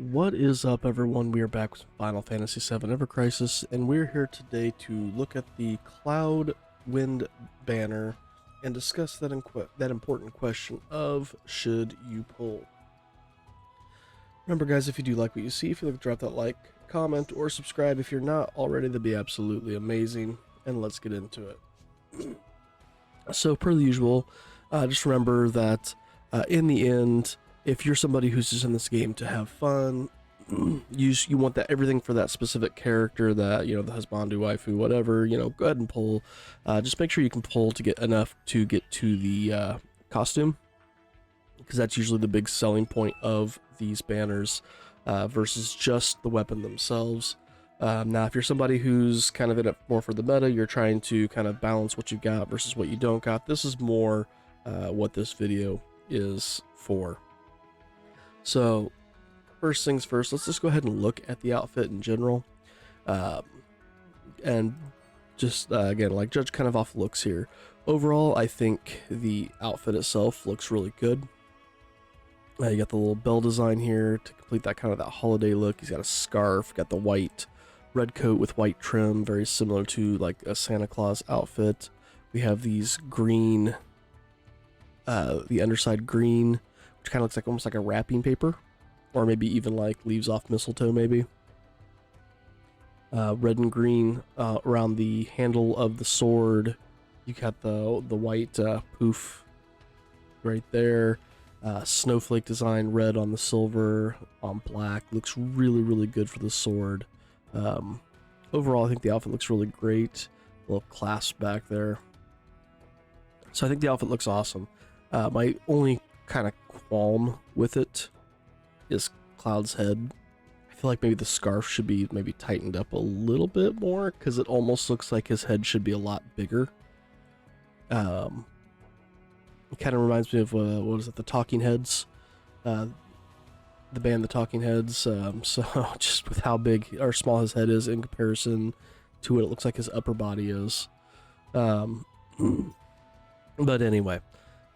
What is up, everyone? We are back with Final Fantasy VII Ever Crisis, and we're here today to look at the Cloud Wind banner and discuss that important question of should you pull. Remember, guys, if you do like what you see, if you like, drop that like, comment, or subscribe. If you're not already, that'd be absolutely amazing. And let's get into it. So, per the usual, just remember that in the end, if you're somebody who's just in this game to have fun, you want that everything for that specific character, that, you know, the husband, waifu, whatever, you know, go ahead and pull. Just make sure you can pull to get enough to get to the costume, because that's usually the big selling point of these banners versus just the weapon themselves. Now, if you're somebody who's kind of in it more for the meta, you're trying to kind of balance what you got versus what you don't got, this is more what this video is for. So, first things first, let's just go ahead and look at the outfit in general. And just, again, like, judge kind of off looks here. Overall, I think the outfit itself looks really good. You got the little bell design here to complete that kind of that holiday look. He's got a scarf, got the white red coat with white trim, very similar to like a Santa Claus outfit. We have these green, the underside green, which kind of looks like almost like a wrapping paper, or maybe even like leaves off mistletoe maybe. Red and green around the handle of the sword. You got the white poof right there. Snowflake design, red on the silver, on black. Looks really, really good for the sword. Overall, I think the outfit looks really great. A little clasp back there. So I think the outfit looks awesome. My only kind of qualm with it is Cloud's head. I feel like maybe the scarf should be maybe tightened up a little bit more, because it almost looks like his head should be a lot bigger. It kind of reminds me of, what is it, the Talking Heads? The band The Talking Heads. So just with how big or small his head is in comparison to what it looks like his upper body is. But anyway,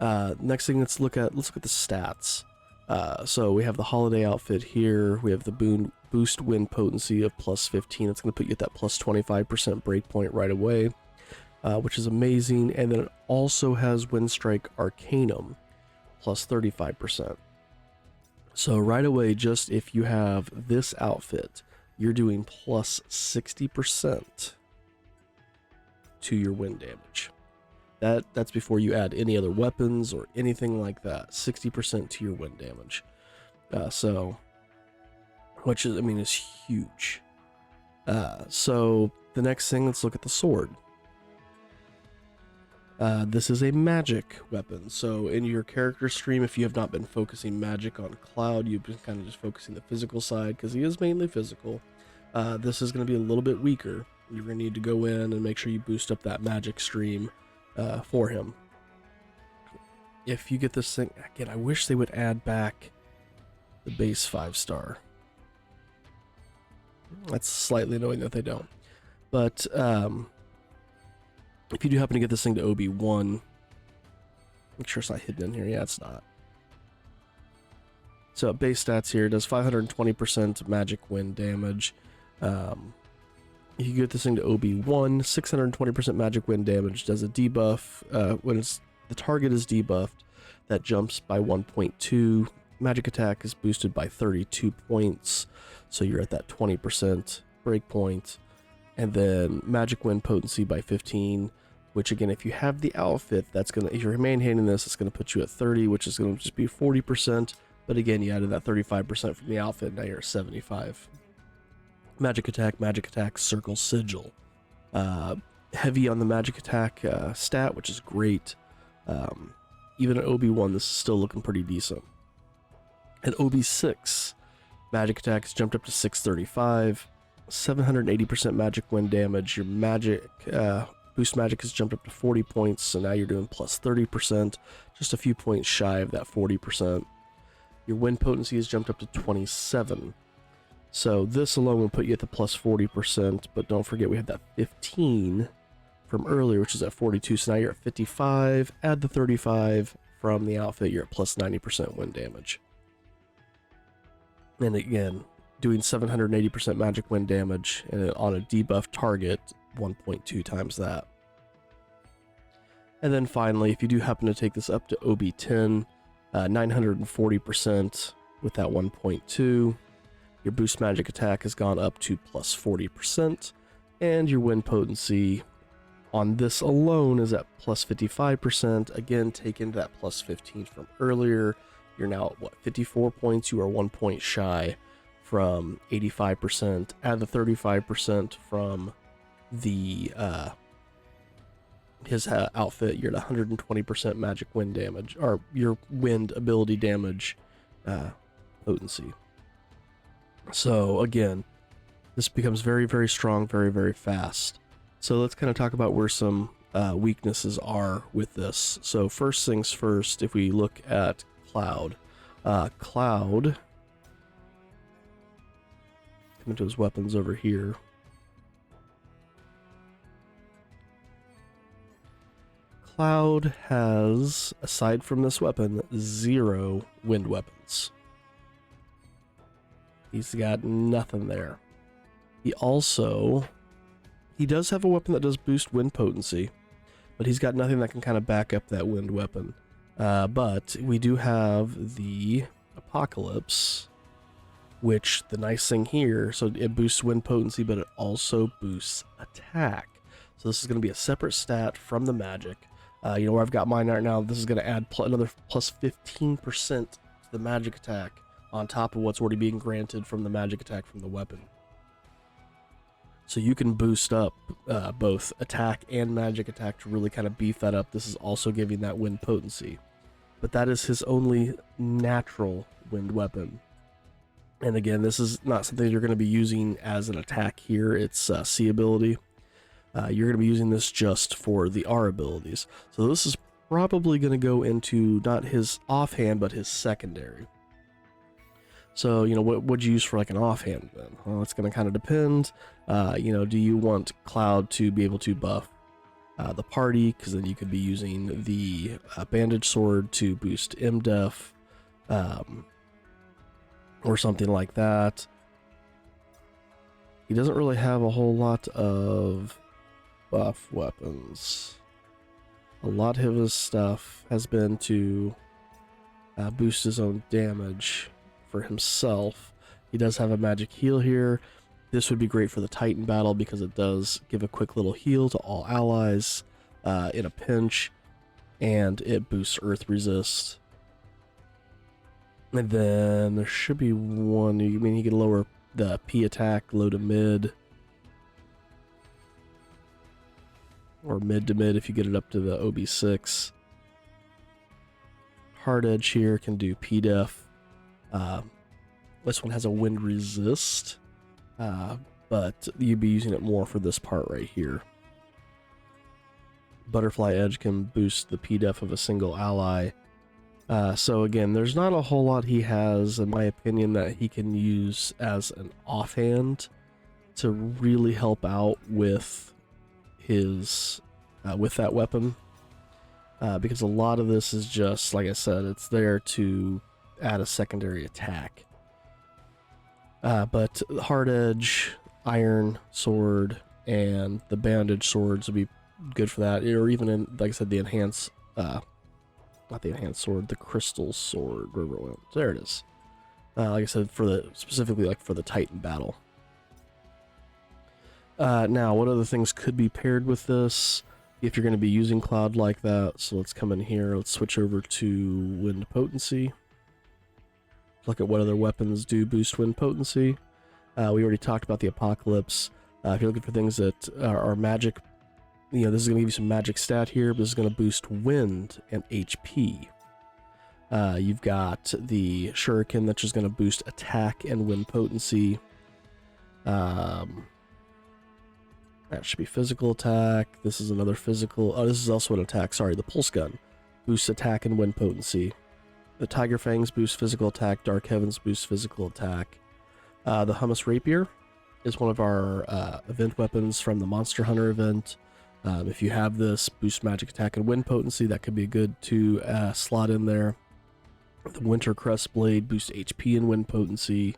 next thing, let's look at the stats. So we have the holiday outfit here. We have the boost wind potency of plus 15. It's going to put you at that plus 25% breakpoint right away. Which is amazing, and then it also has Wind Strike Arcanum, plus 35%. So right away, just if you have this outfit, you're doing plus 60% to your wind damage. That's before you add any other weapons or anything like that. 60% to your wind damage. So, which is, I mean, is huge. So the next thing, let's look at the sword. This is a magic weapon, so in your character stream, if you have not been focusing magic on Cloud, you've been kind of just focusing the physical side, because he is mainly physical. This is going to be a little bit weaker. You're going to need to go in and make sure you boost up that magic stream for him. If you get this thing, again, I wish they would add back the base 5-star. That's slightly annoying that they don't. But, if you do happen to get this thing to OB1, make sure it's not hidden in here. Yeah, it's not. So base stats here, does 520% magic wind damage. You get this thing to OB1, 620% magic wind damage, does a debuff. When the target is debuffed, that jumps by 1.2. Magic attack is boosted by 32 points, so you're at that 20% breakpoint. And then magic wind potency by 15, which again, if you have the outfit, that's gonna, if you're maintaining this, it's gonna put you at 30, which is gonna just be 40%. But again, you added that 35% from the outfit, now you're at 75. Magic attack, circle sigil. Heavy on the magic attack stat, which is great. Even at OB1, this is still looking pretty decent. At OB6, magic attack has jumped up to 635. 780% magic wind damage. Your magic boost magic has jumped up to 40 points, so now you're doing plus 30%, just a few points shy of that 40%. Your wind potency has jumped up to 27, so this alone will put you at the plus 40%, but don't forget we have that 15 from earlier, which is at 42, so now you're at 55. Add the 35 from the outfit, you're at plus 90% wind damage. And again, doing 780% magic wind damage and on a debuff target, 1.2 times that. And then finally, if you do happen to take this up to OB10, 940% with that 1.2, your boost magic attack has gone up to plus 40%, and your wind potency on this alone is at plus 55%. Again, take into that plus 15 from earlier. You're now at what, 54 points? You are 1 point shy from 85%. Add the 35% from the his outfit. You're at 120% magic wind damage, or your wind ability damage potency. So again, this becomes very, very strong, very, very fast. So let's kind of talk about where some weaknesses are with this. So first things first, if we look at Cloud. Cloud, come into his weapons over here. Cloud has, aside from this weapon, 0 wind weapons. He's got nothing there. He does have a weapon that does boost wind potency, but he's got nothing that can kind of back up that wind weapon. But we do have the Apocalypse, which the nice thing here, so it boosts wind potency, but it also boosts attack. So this is going to be a separate stat from the magic. You know where I've got mine right now, this is going to add another plus 15% to the magic attack on top of what's already being granted from the magic attack from the weapon. So you can boost up both attack and magic attack to really kind of beef that up. This is also giving that wind potency. But that is his only natural wind weapon. And again, this is not something you're going to be using as an attack here. It's C ability. You're going to be using this just for the R abilities. So this is probably going to go into not his offhand, but his secondary. So, you know, what would you use for like an offhand then? Well, it's going to kind of depend. You know, do you want Cloud to be able to buff the party? Because then you could be using the bandage sword to boost MDef, or something like that. He doesn't really have a whole lot of buff weapons. A lot of his stuff has been to boost his own damage for himself. He does have a magic heal here. This would be great for the Titan battle because it does give a quick little heal to all allies in a pinch, and it boosts earth resist. And then there should be one, I mean, he can lower the P attack low to mid, or mid to mid if you get it up to the OB6. Hard Edge here can do P def. This one has a wind resist, but you'd be using it more for this part right here. Butterfly Edge can boost the P def of a single ally. So again, there's not a whole lot he has, in my opinion, that he can use as an offhand to really help out with his with that weapon, because a lot of this is just, like I said, it's there to add a secondary attack. But Hard Edge, Iron Sword, and the Bandage Swords would be good for that, or even in, like I said, the enhanced, not the enhanced sword, the Crystal Sword, wherever it went. There it is. Like I said, for the specifically like for the Titan battle. Now, what other things could be paired with this if you're going to be using Cloud like that? So let's come in here. Let's switch over to Wind Potency. Look at what other weapons do boost wind potency. We already talked about the Apocalypse. If you're looking for things that are magic, you know, this is going to give you some magic stat here, but this is going to boost wind and HP. You've got the Shuriken, that's just going to boost attack and wind potency. That should be physical attack. This is another physical. Oh, this is also an attack. Sorry, the Pulse Gun boosts attack and wind potency. The Tiger Fangs boost physical attack. Dark Heavens boost physical attack. The Hummus Rapier is one of our event weapons from the Monster Hunter event. If you have this, boost magic attack and wind potency. That could be good to slot in there. The Winter Crest Blade boosts HP and wind potency.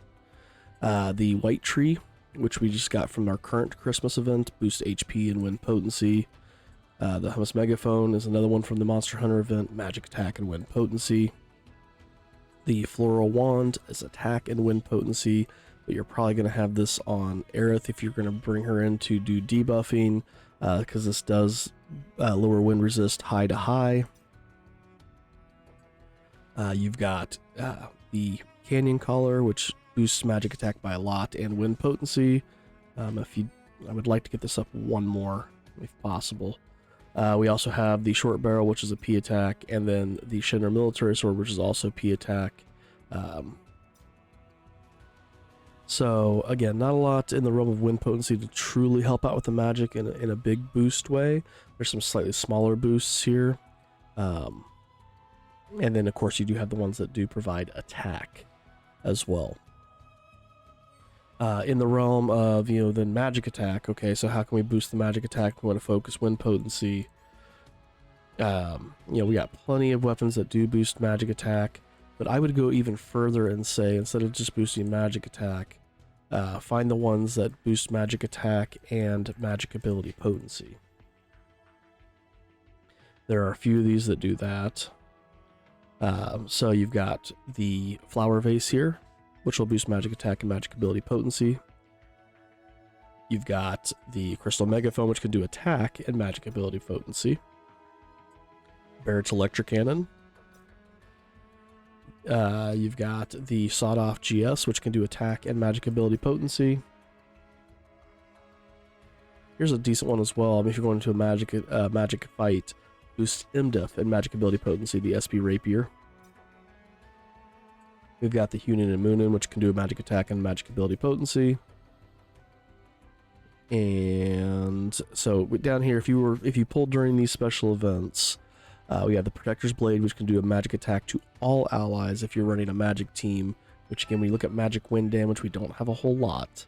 The White Tree, which we just got from our current Christmas event, boost HP and wind potency. The Hummus Megaphone is another one from the Monster Hunter event, magic attack and wind potency. The Floral Wand is attack and wind potency, but you're probably going to have this on Aerith if you're going to bring her in to do debuffing, because this does lower wind resist high to high. You've got the Canyon Collar, which boosts magic attack by a lot and wind potency. I would like to get this up one more if possible. We also have the Short Barrel, which is a P attack, and then the Shinra Military Sword, which is also P attack. So again, not a lot in the realm of wind potency to truly help out with the magic in a big boost way. There's some slightly smaller boosts here. And then of course you do have the ones that do provide attack as well. In the realm of, then magic attack, okay, so how can we boost the magic attack? We want to focus wind potency. We got plenty of weapons that do boost magic attack, but I would go even further and say, instead of just boosting magic attack, find the ones that boost magic attack and magic ability potency. There are a few of these that do that. So you've got the Flower Vase here, which will boost magic attack and magic ability potency. You've got the Crystal Megaphone, which can do attack and magic ability potency. Barrett's Electric Cannon. You've got the Sawed-Off GS, which can do attack and magic ability potency. Here's a decent one as well. I mean, if you're going into a magic fight, boost MDef and magic ability potency, the SP Rapier. We've got the Hunin and Moonin, which can do a magic attack and magic ability potency. And so down here, if you pulled during these special events, we have the Protector's Blade, which can do a magic attack to all allies if you're running a magic team, which again, when you look at magic wind damage, we don't have a whole lot.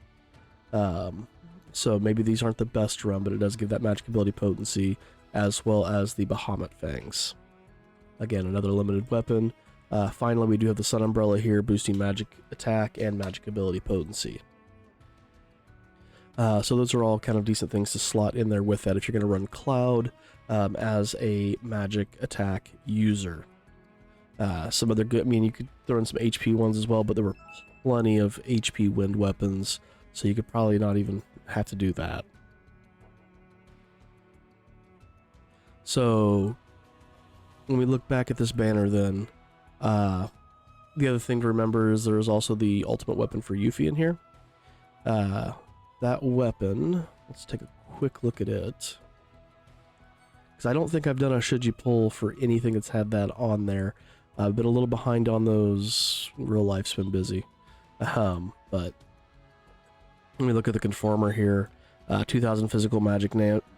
So maybe these aren't the best run, but it does give that magic ability potency, as well as the Bahamut Fangs. Again, another limited weapon. Finally, we do have the Sun Umbrella here, boosting magic attack and magic ability potency. So those are all kind of decent things to slot in there with that if you're going to run Cloud as a magic attack user. Some other good, you could throw in some HP ones as well, but there were plenty of HP wind weapons, so you could probably not even have to do that. So when we look back at this banner then, the other thing to remember is there's also the ultimate weapon for Yuffie in here. That weapon, let's take a quick look at it, because I don't think I've done a should you pull for anything that's had that on there. I've been a little behind on those. Real life's been busy. But let me look at the Conformer here. 2000 physical magic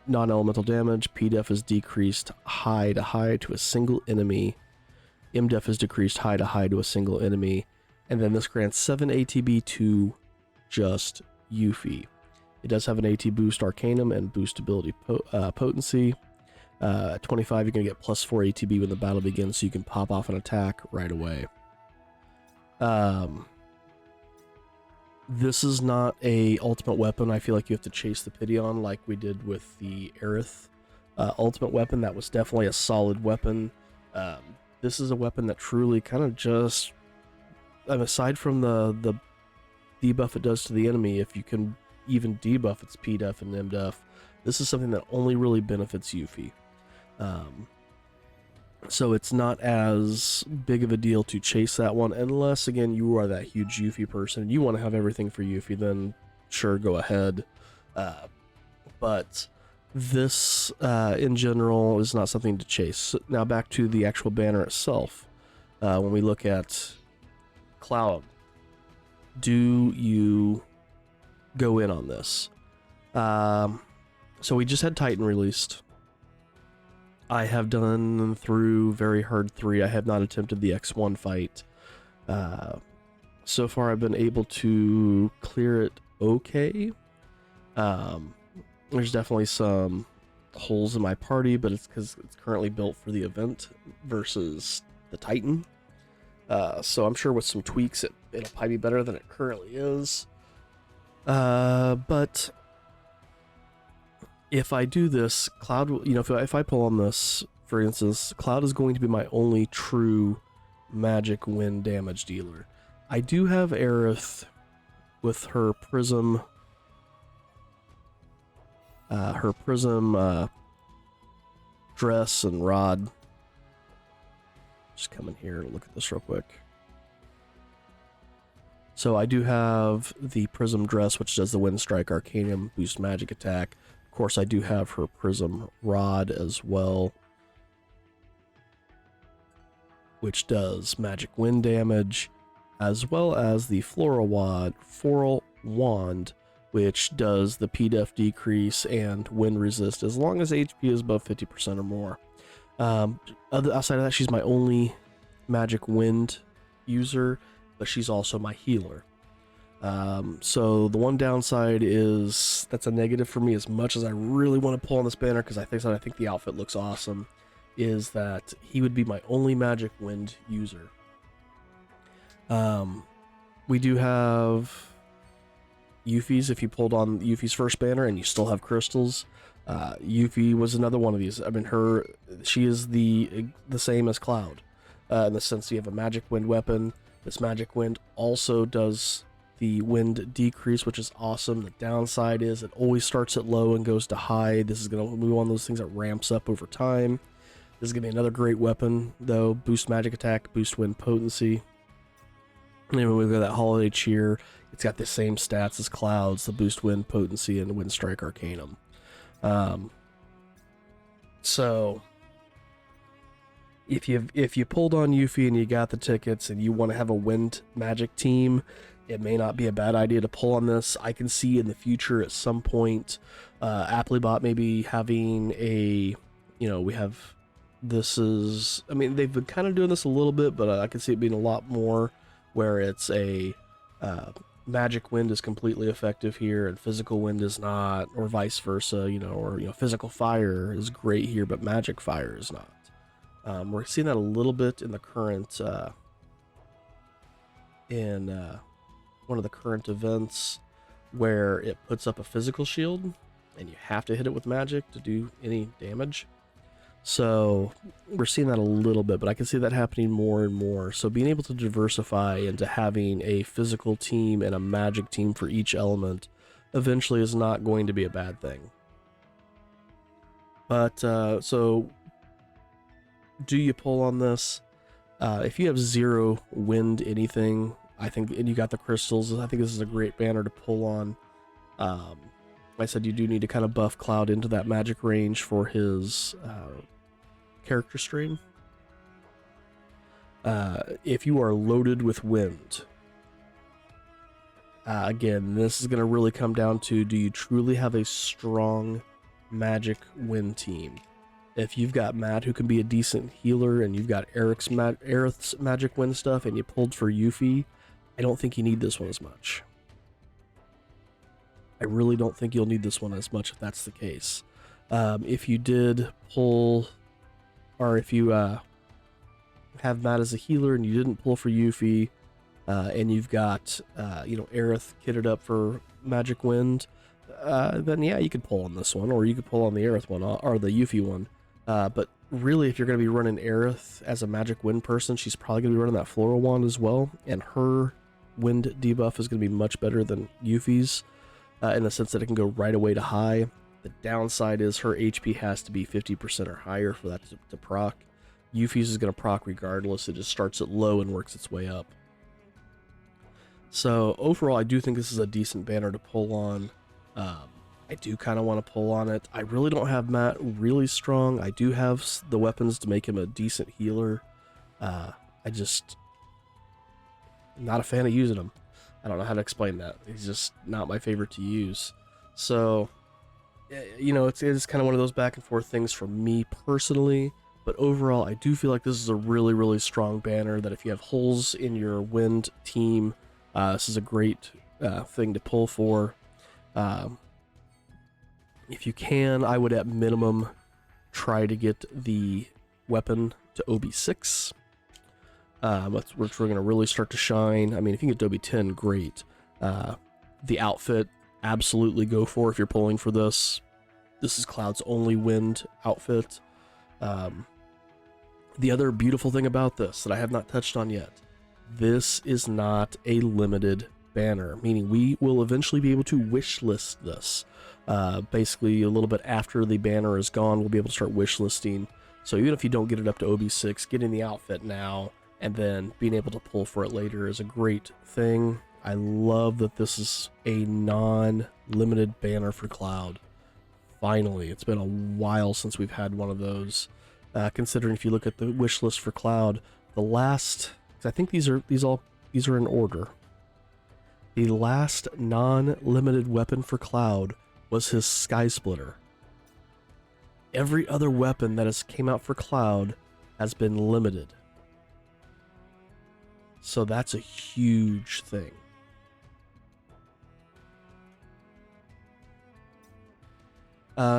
non-elemental damage. P-Def is decreased high to high to a single enemy. M-Def is decreased high to high to a single enemy. And then this grants 7 ATB to just Yuffie. It does have an AT boost Arcanum and boost ability potency. At 25, you're going to get plus 4 ATB when the battle begins, so you can pop off an attack right away. This is not a ultimate weapon. I feel like you have to chase the pity on like we did with the Aerith ultimate weapon. That was definitely a solid weapon. This is a weapon that truly kind of just, aside from the debuff it does to the enemy, if you can even debuff its P-Def and M-Def, this is something that only really benefits Yuffie. So it's not as big of a deal to chase that one, unless, again, you are that huge Yuffie person and you want to have everything for Yuffie, then sure, go ahead. But this, in general, is not something to chase. Now back to the actual banner itself. When we look at Cloud, do you go in on this? So we just had Titan released. I have done through Very Hard 3. I have not attempted the X1 fight. So far I've been able to clear it okay. There's definitely some holes in my party, but it's because it's currently built for the event versus the Titan. So I'm sure with some tweaks, it'll probably be better than it currently is. But if I do this, Cloud, you know, if I pull on this, for instance, Cloud is going to be my only true magic wind damage dealer. I do have Aerith with her prism, dress and rod. Just come in here and look at this real quick. So I do have the prism dress, which does the wind strike arcanium, boost magic attack. Of course, I do have her prism rod as well, which does magic wind damage, as well as the floral wand, which does the PDEF decrease and wind resist as long as HP is above 50% or more. Outside of that, she's my only magic wind user, but she's also my healer. So the one downside is that's a negative for me, as much as I really want to pull on this banner because I think the outfit looks awesome, is that he would be my only magic wind user. We do have Yuffie's. If you pulled on Yuffie's first banner and you still have crystals, Yuffie was another one of these. I mean, she is the same as Cloud, in the sense you have a magic wind weapon. This magic wind also does the wind decrease, which is awesome. The downside is it always starts at low and goes to high. This is going to be one of those things that ramps up over time. This is going to be another great weapon, though. Boost magic attack, boost wind potency. And then we've got that holiday cheer. It's got the same stats as Cloud's, the boost wind potency and wind strike arcanum. So if you pulled on Yuffie and you got the tickets and you want to have a wind magic team, it may not be a bad idea to pull on this. I can see in the future at some point, Applebot maybe having a, I mean, they've been kind of doing this a little bit, but I can see it being a lot more where it's a magic wind is completely effective here and physical wind is not, or vice versa, or physical fire is great here, but magic fire is not. We're seeing that a little bit in the current, one of the current events where it puts up a physical shield and you have to hit it with magic to do any damage. So we're seeing that a little bit, but I can see that happening more and more. So being able to diversify into having a physical team and a magic team for each element eventually is not going to be a bad thing. But so do you pull on this? If you have 0 wind anything, I think, and you got the crystals, I think this is a great banner to pull on. Like I said, you do need to kind of buff Cloud into that magic range for his character stream. If you are loaded with wind, again, this is going to really come down to, do you truly have a strong magic wind team? If you've got Matt, who can be a decent healer, and you've got Aerith's magic wind stuff, and you pulled for Yuffie, I don't think you need this one as much. I really don't think you'll need this one as much if that's the case. If you did pull, or if you have Matt as a healer and you didn't pull for Yuffie, and you've got Aerith kitted up for Magic Wind, then yeah, you could pull on this one, or you could pull on the Aerith one, or the Yuffie one. But really, if you're going to be running Aerith as a Magic Wind person, she's probably going to be running that Floral Wand as well, and her wind debuff is going to be much better than Yuffie's. In the sense that it can go right away to high. The downside is her HP has to be 50% or higher for that to proc. Yuffie's is going to proc regardless. It just starts at low and works its way up. So overall, I do think this is a decent banner to pull on. I do kind of want to pull on it. I really don't have Matt really strong. I do have the weapons to make him a decent healer. I just not a fan of using him. I don't know how to explain that. He's just not my favorite to use. So, it's kind of one of those back and forth things for me personally. But overall, I do feel like this is a really, really strong banner that if you have holes in your wind team, this is a great thing to pull for. If you can, I would at minimum try to get the weapon to OB6. That's where it's going to really start to shine. I mean, if you can get Dobie 10, great. The outfit, absolutely go for if you're pulling for this. This is Cloud's only wind outfit. The other beautiful thing about this that I have not touched on yet, this is not a limited banner, meaning we will eventually be able to wish list this. Basically, a little bit after the banner is gone, we'll be able to start wish listing. So even if you don't get it up to OB6, getting the outfit now and then being able to pull for it later is a great thing. I love that this is a non-limited banner for Cloud. Finally, it's been a while since we've had one of those. Considering if you look at the wish list for Cloud, the last, I think these are in order. The last non-limited weapon for Cloud was his Sky Splitter. Every other weapon that has came out for Cloud has been limited. So that's a huge thing.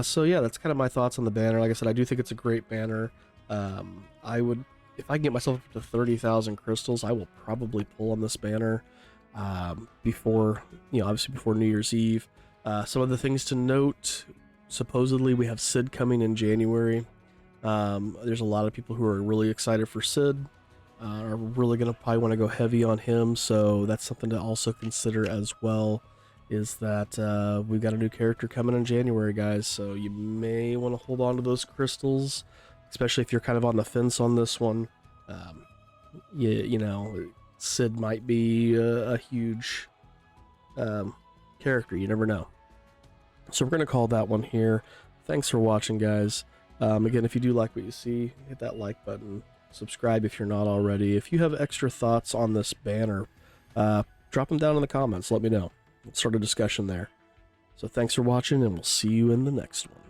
So yeah, that's kind of my thoughts on the banner. Like I said, I do think it's a great banner. I would, if I can get myself up to 30,000 crystals, I will probably pull on this banner before, obviously before New Year's Eve. Some of the things to note, supposedly we have Sid coming in January. There's a lot of people who are really excited for Sid, are really going to probably want to go heavy on him, so that's something to also consider as well. Is that we've got a new character coming in January, guys, so you may want to hold on to those crystals, especially if you're kind of on the fence on this one. Sid might be a huge character, you never know. So we're going to call that one here. Thanks for watching, guys. Again, if you do like what you see, hit that like button, subscribe if you're not already. If you have extra thoughts on this banner, drop them down in the comments, let me know. Let's start a discussion there. So thanks for watching, and we'll see you in the next one.